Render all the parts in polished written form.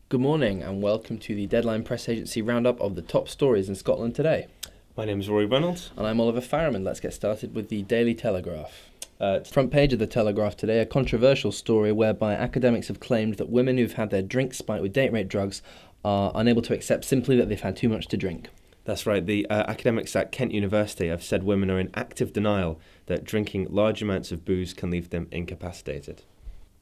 Good morning and welcome to the Deadline Press Agency roundup of the top stories in Scotland today. My name is Rory Reynolds. And I'm Oliver Farriman. Let's get started with the Daily Telegraph. Front page of the Telegraph today, a controversial story whereby academics have claimed that women who've had their drinks spiked with date rape drugs are unable to accept simply that they've had too much to drink. That's right, the academics at Kent University have said women are in active denial that drinking large amounts of booze can leave them incapacitated.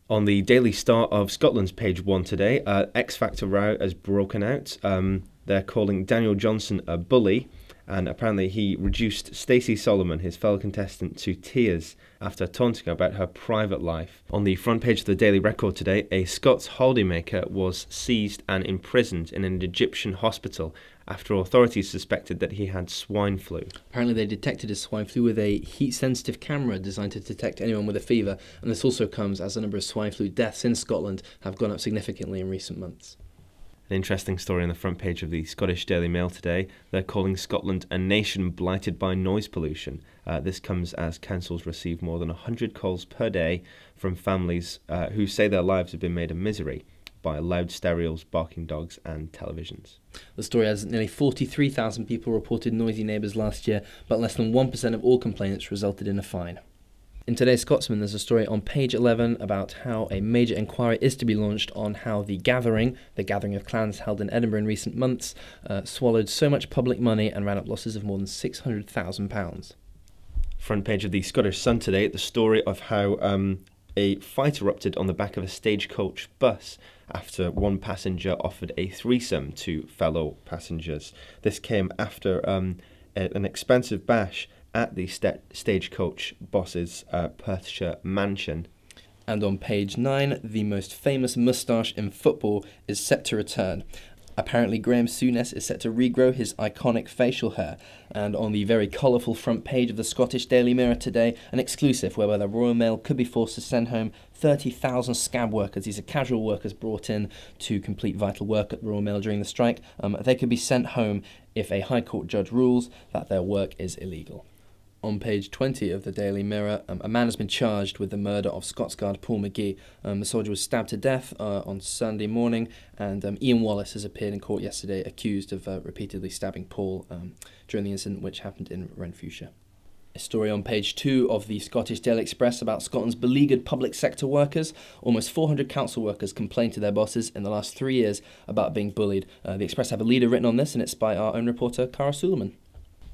On the Daily Star of Scotland's page 1 today, X Factor row has broken out. They're calling Daniel Johnson a bully, and apparently he reduced Stacey Solomon, his fellow contestant, to tears after taunting her about her private life. On the front page of the Daily Record today, a Scots holidaymaker was seized and imprisoned in an Egyptian hospital after authorities suspected that he had swine flu. Apparently they detected his swine flu with a heat-sensitive camera designed to detect anyone with a fever, and this also comes as the number of swine flu deaths in Scotland have gone up significantly in recent months. An interesting story on the front page of the Scottish Daily Mail today. They're calling Scotland a nation blighted by noise pollution. This comes as councils receive more than 100 calls per day from families who say their lives have been made a misery by loud stereos, barking dogs and televisions. The story has nearly 43,000 people reported noisy neighbours last year, but less than 1% of all complaints resulted in a fine. In today's Scotsman, there's a story on page 11 about how a major inquiry is to be launched on how the gathering of clans held in Edinburgh in recent months, swallowed so much public money and ran up losses of more than £600,000. Front page of the Scottish Sun today, the story of how a fight erupted on the back of a stagecoach bus after one passenger offered a threesome to fellow passengers. This came after an expensive bash at the stagecoach boss's Perthshire mansion. And on page 9, the most famous moustache in football is set to return. Apparently Graham Souness is set to regrow his iconic facial hair. And on the very colourful front page of the Scottish Daily Mirror today, an exclusive whereby the Royal Mail could be forced to send home 30,000 scab workers. These are casual workers brought in to complete vital work at the Royal Mail during the strike. They could be sent home if a High Court judge rules that their work is illegal. On page 20 of the Daily Mirror, a man has been charged with the murder of Scots Guard Paul McGee. The soldier was stabbed to death on Sunday morning, and Ian Wallace has appeared in court yesterday accused of repeatedly stabbing Paul during the incident which happened in Renfrewshire. A story on page 2 of the Scottish Daily Express about Scotland's beleaguered public sector workers. Almost 400 council workers complained to their bosses in the last 3 years about being bullied. The Express have a leader written on this, and it's by our own reporter, Cara Suleiman.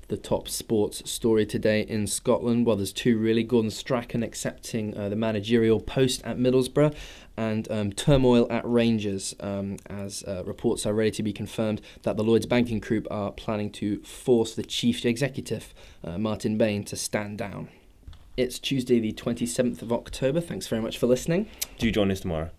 The top sports story today in Scotland, well, there's two really. Gordon Strachan accepting the managerial post at Middlesbrough, and turmoil at Rangers as reports are ready to be confirmed that the Lloyds Banking Group are planning to force the chief executive, Martin Bain, to stand down. It's Tuesday the 27th of October. Thanks very much for listening. Do join us tomorrow.